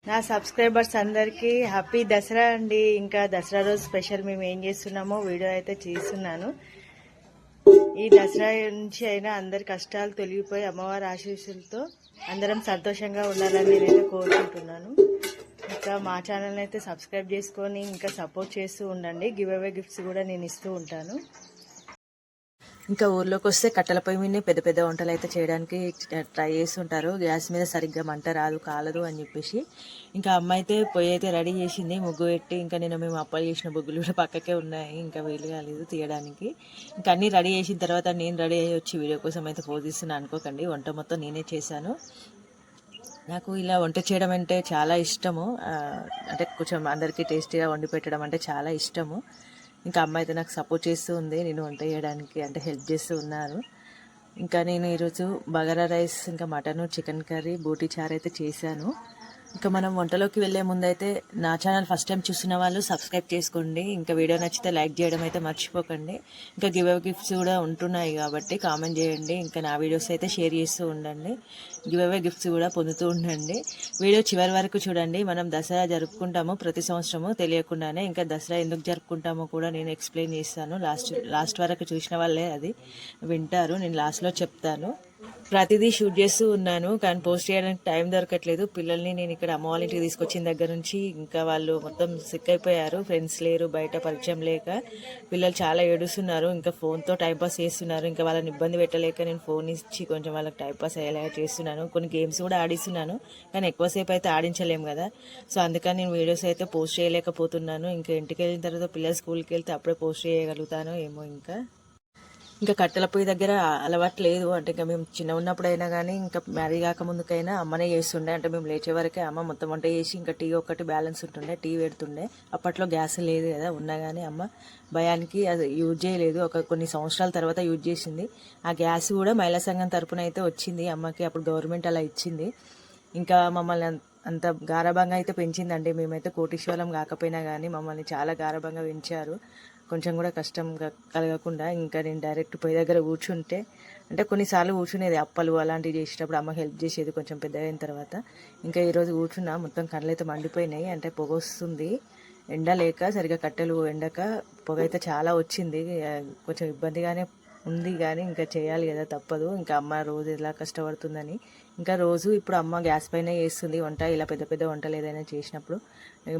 నా సబ్స్క్రైబర్స్ అందరికీ హ్యాపీ దసరా అండి. ఇంకా దసరా రోజు స్పెషల్ మేము ఏం చేస్తున్నామో వీడియో అయితే చేస్తున్నాను. ఈ దసరా నుంచి అయినా అందరి కష్టాలు తొలగిపోయి అమ్మవారి ఆశీస్సులతో అందరం సంతోషంగా ఉండాలని నేనైతే కోరుకుంటున్నాను. ఇంకా మా ఛానల్ని అయితే సబ్స్క్రైబ్ చేసుకొని ఇంకా సపోర్ట్ చేస్తూ ఉండండి. గివ్ అవే గిఫ్ట్స్ కూడా నేను ఇస్తూ ఉంటాను. ఇంకా ఊర్లోకి వస్తే కట్టెల పొయ్యి మీద పెద్ద పెద్ద వంటలు అయితే చేయడానికి ట్రై చేస్తుంటారు. గ్యాస్ మీద సరిగ్గా మంట రాదు, కాలదు అని చెప్పేసి ఇంకా అమ్మ అయితే పొయ్యి అయితే రెడీ చేసింది, ముగ్గు పెట్టి. ఇంకా నేను మేము అప్పాలు చేసిన బొగ్గులు కూడా పక్కకే ఉన్నాయి, ఇంకా వీలు కాలేదు తీయడానికి. ఇంకా అన్నీ రెడీ చేసిన తర్వాత నేను రెడీ అయ్యి వచ్చి వీడియో కోసం అయితే పోజిస్తున్నాను అనుకోకండి. వంట మొత్తం నేనే చేశాను. నాకు ఇలా వంట చేయడం అంటే చాలా ఇష్టము. అంటే కొంచెం అందరికీ టేస్టీగా వండి పెట్టడం అంటే చాలా ఇష్టము. ఇంకా అమ్మ అయితే నాకు సపోర్ట్ చేస్తూ ఉంది, నేను వంట చేయడానికి అంటే హెల్ప్ చేస్తూ ఉన్నారు. ఇంకా నేను ఈరోజు బగారా రైస్, ఇంకా మటను, చికెన్ కర్రీ, బోటీ చారు అయితే చేశాను. ఇంకా మనం వంటలోకి వెళ్ళే ముందైతే నా ఛానల్ ఫస్ట్ టైం చూస్తున్న వాళ్ళు సబ్స్క్రైబ్ చేసుకోండి. ఇంకా వీడియో నచ్చితే లైక్ చేయడం అయితే మర్చిపోకండి. ఇంకా గివ్ అవే గిఫ్ట్స్ కూడా ఉంటున్నాయి కాబట్టి కామెంట్ చేయండి. ఇంకా నా వీడియోస్ అయితే షేర్ చేస్తూ ఉండండి. గివ్ అవే గిఫ్ట్స్ కూడా పొందుతూ ఉండండి. వీడియో చివరి వరకు చూడండి. మనం దసరా జరుపుకుంటాము ప్రతి సంవత్సరము తెలియకుండానే. ఇంకా దసరా ఎందుకు జరుపుకుంటామో కూడా నేను ఎక్స్ప్లెయిన్ చేస్తాను. లాస్ట్ వరకు చూసిన వాళ్ళే అది వింటారు, నేను లాస్ట్లో చెప్తాను. ప్రతిదీ షూట్ చేస్తూ ఉన్నాను, కానీ పోస్ట్ చేయడానికి టైం దొరకట్లేదు. పిల్లల్ని నేను ఇక్కడ అమ్మ వాళ్ళ ఇంటికి తీసుకొచ్చిన దగ్గర నుంచి ఇంకా వాళ్ళు మొత్తం సిక్ అయిపోయారు. ఫ్రెండ్స్ లేరు, బయట పరిచయం లేక పిల్లలు చాలా ఏడుస్తున్నారు. ఇంకా ఫోన్తో టైంపాస్ చేస్తున్నారు. ఇంకా వాళ్ళని ఇబ్బంది పెట్టలేక నేను ఫోన్ ఇచ్చి కొంచెం వాళ్ళకి టైంపాస్ అయ్యేలాగా చేస్తున్నాను. కొన్ని గేమ్స్ కూడా ఆడిస్తున్నాను, కానీ ఎక్కువసేపు అయితే ఆడించలేము కదా. సో అందుకని నేను వీడియోస్ అయితే పోస్ట్ చేయలేకపోతున్నాను. ఇంకా ఇంటికి వెళ్ళిన తర్వాత పిల్లలు స్కూల్కి వెళ్తే అప్పుడే పోస్ట్ చేయగలుగుతాను ఏమో. ఇంకా కట్టెల పొయ్యి దగ్గర అలవాటు లేదు. అంటే ఇంకా మేము చిన్న ఉన్నప్పుడైనా కానీ ఇంకా మ్యారీ కాకముందుకైనా అమ్మనే చేస్తుండే. అంటే మేము లేచే వరకే అమ్మ మొత్తం వంట చేసి ఇంకా టీ ఒకటి బ్యాలెన్స్ ఉంటుండే, టీ పెడుతుండే. అప్పట్లో గ్యాస్ లేదు కదా, ఉన్నా కానీ అమ్మ భయానికి అది యూజ్ చేయలేదు. కొన్ని సంవత్సరాల తర్వాత యూజ్ చేసింది. ఆ గ్యాస్ కూడా మహిళా సంఘం తరపున అయితే వచ్చింది అమ్మకి, అప్పుడు గవర్నమెంట్ అలా ఇచ్చింది. ఇంకా మమ్మల్ని అంత గారాబంగా అయితే పెంచిందండి. మేమైతే కోటీశ్వరం కాకపోయినా కానీ మమ్మల్ని చాలా గారాబంగా పెంచారు, కొంచెం కూడా కష్టం కలగకుండా. ఇంకా నేను డైరెక్ట్ పొయ్యి దగ్గర కూర్చుంటే, అంటే కొన్నిసార్లు కూర్చునేది అప్పలు అలాంటివి చేసేటప్పుడు అమ్మ హెల్ప్ చేసేది కొంచెం పెద్దగా అయిన తర్వాత. ఇంకా ఈరోజు కూర్చున్నా, మొత్తం కళ్ళు అయితే మండిపోయినాయి. అంటే పొగ వస్తుంది, ఎండ లేక సరిగా కట్టెలు ఎండక పొగ అయితే చాలా వచ్చింది. కొంచెం ఇబ్బందిగానే ఉంది, కానీ ఇంకా చేయాలి కదా, తప్పదు. ఇంకా అమ్మ రోజు ఎలా కష్టపడుతుందని ఇంకా రోజు ఇప్పుడు అమ్మ గ్యాస్ పైన చేస్తుంది వంట. ఇలా పెద్ద పెద్ద వంటలు ఏదైనా చేసినప్పుడు,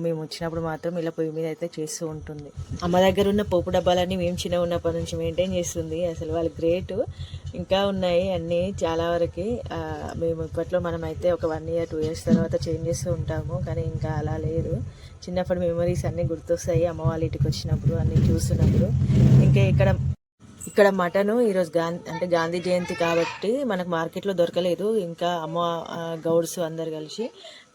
మేము వచ్చినప్పుడు మాత్రం ఇలా పొయ్యి మీద అయితే చేస్తూ ఉంటుంది. అమ్మ దగ్గర ఉన్న పోపు డబ్బాలన్నీ మేము చిన్న ఉన్నప్పటి నుంచి మెయింటైన్ చేస్తుంది. అసలు వాళ్ళు గ్రేట్. ఇంకా ఉన్నాయి అన్నీ చాలా వరకు. మేము ఇప్పట్లో మనం అయితే ఒక 1 year 2 years తర్వాత చేంజ్ చేస్తూ ఉంటాము, కానీ ఇంకా అలా లేదు. చిన్నప్పటి మెమరీస్ అన్నీ గుర్తొస్తాయి అమ్మ వాళ్ళ ఇంటికి వచ్చినప్పుడు, అన్నీ చూస్తున్నప్పుడు. ఇంకా ఇక్కడ మటను ఈరోజు గాంధీ జయంతి కాబట్టి మనకు మార్కెట్లో దొరకలేదు. ఇంకా అమ్మ గౌడ్స్ అందరు కలిసి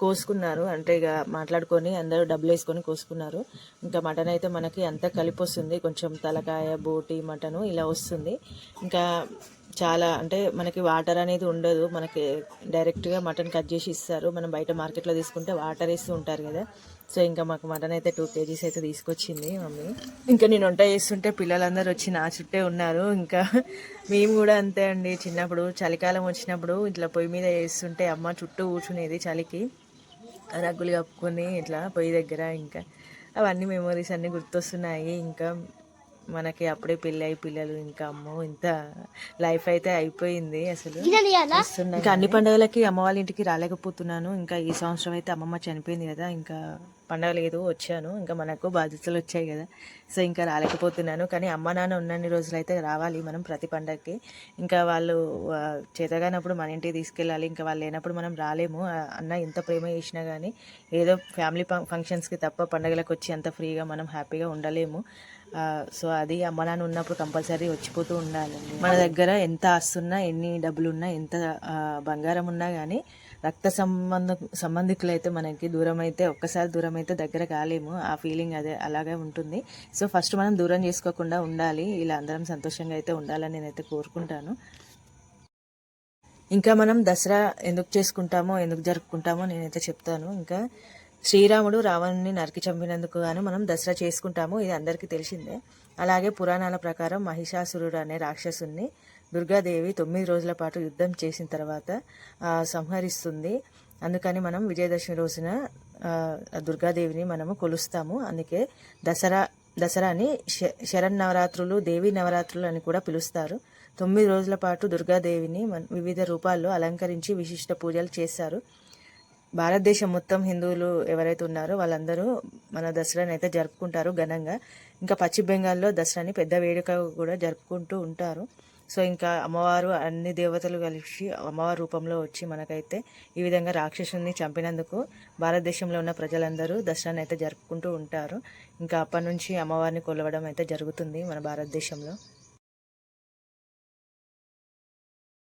కోసుకున్నారు. అంటే ఇక మాట్లాడుకొని అందరూ డబ్బులు వేసుకొని కోసుకున్నారు. ఇంకా మటన్ అయితే మనకి అంతా కలిపి వస్తుంది, కొంచెం తలకాయ, బోటి, మటను ఇలా వస్తుంది. ఇంకా చాలా అంటే మనకి వాటర్ అనేది ఉండదు, మనకి డైరెక్ట్గా మటన్ కట్ చేసి ఇస్తారు. మనం బయట మార్కెట్లో తీసుకుంటే వాటర్ వేస్తూ ఉంటారు కదా. సో ఇంకా మాకు మటన్ అయితే 2 kgs అయితే తీసుకొచ్చింది మమ్మీ. ఇంకా నేను వంట చేస్తుంటే పిల్లలందరూ వచ్చి నా చుట్టే ఉన్నారు. ఇంకా మేము కూడా అంతే అండి, చిన్నప్పుడు చలికాలం వచ్చినప్పుడు ఇట్లా పొయ్యి మీద వేస్తుంటే అమ్మ చుట్టూ కూర్చునేది చలికి, రగ్గులు కప్పుకొని ఇట్లా పొయ్యి దగ్గర. ఇంకా అవన్నీ మెమరీస్ అన్నీ గుర్తొస్తున్నాయి. ఇంకా మనకి అప్పుడే పెళ్ళి అయి పిల్లలు, ఇంకా అమ్మో ఇంత లైఫ్ అయితే అయిపోయింది అసలు. ఇంకా అన్ని పండుగలకి అమ్మ వాళ్ళ ఇంటికి రాలేకపోతున్నాను. ఇంకా ఈ సంవత్సరం అయితే అమ్మమ్మ చనిపోయింది కదా, ఇంకా పండగ లేదు, వచ్చాను. ఇంకా మనకు బాధ్యతలు వచ్చాయి కదా, సో ఇంకా రాలేకపోతున్నాను. కానీ అమ్మ నాన్న ఉన్నన్ని రోజులు అయితే రావాలి మనం ప్రతి పండగకి. ఇంకా వాళ్ళు చేతగానప్పుడు మన ఇంటికి తీసుకెళ్ళాలి. ఇంకా వాళ్ళు లేనప్పుడు మనం రాలేము. అన్న ఎంత ప్రేమ చేసినా కానీ ఏదో ఫ్యామిలీ ఫంక్షన్స్కి తప్ప పండగలకు వచ్చి అంత ఫ్రీగా మనం హ్యాపీగా ఉండలేము. సో అది అమ్మ నాన్న ఉన్నప్పుడు కంపల్సరీ వచ్చిపోతూ ఉండాలి. మన దగ్గర ఎంత ఆస్తున్నా, ఎన్ని డబ్బులున్నా, ఎంత బంగారం ఉన్నా కానీ రక్త సంబంధికులు అయితే మనకి దూరం అయితే, ఒక్కసారి దూరం అయితే దగ్గర కాలేము. ఆ ఫీలింగ్ అదే అలాగే ఉంటుంది. సో ఫస్ట్ మనం దూరం చేసుకోకుండా ఉండాలి. ఇలా అందరం సంతోషంగా అయితే ఉండాలని నేనైతే కోరుకుంటాను. ఇంకా మనం దసరా ఎందుకు చేసుకుంటామో, ఎందుకు జరుపుకుంటామో నేనైతే చెప్తాను. ఇంకా శ్రీరాముడు రావణుని నరికి చంపినందుకు గాను మనం దసరా చేసుకుంటాము, ఇది అందరికీ తెలిసిందే. అలాగే పురాణాల ప్రకారం మహిషాసురుడు అనే రాక్షసుని దుర్గాదేవి 9 రోజుల పాటు యుద్ధం చేసిన తర్వాత సంహరిస్తుంది. అందుకని మనం విజయదశమి రోజున దుర్గాదేవిని మనము కొలుస్తాము. అందుకే దసరాని శరన్నవరాత్రులు, దేవీ నవరాత్రులు అని కూడా పిలుస్తారు. 9 రోజుల పాటు దుర్గాదేవిని వివిధ రూపాల్లో అలంకరించి విశిష్ట పూజలు చేస్తారు. భారతదేశం మొత్తం హిందువులు ఎవరైతే ఉన్నారో వాళ్ళందరూ మన దసరాని అయితే జరుపుకుంటారు ఘనంగా. ఇంకా పశ్చిమ బెంగాల్లో దసరాని పెద్ద వేడుక కూడా జరుపుకుంటూ ఉంటారు. సో ఇంకా అమ్మవారు అన్ని దేవతలు కలిసి అమ్మవారి రూపంలో వచ్చి మనకైతే ఈ విధంగా రాక్షసుని చంపినందుకు భారతదేశంలో ఉన్న ప్రజలందరూ దసరాని అయితే జరుపుకుంటూ ఉంటారు. ఇంకా అప్పటి నుంచి అమ్మవారిని కొలవడం అయితే జరుగుతుంది మన భారతదేశంలో.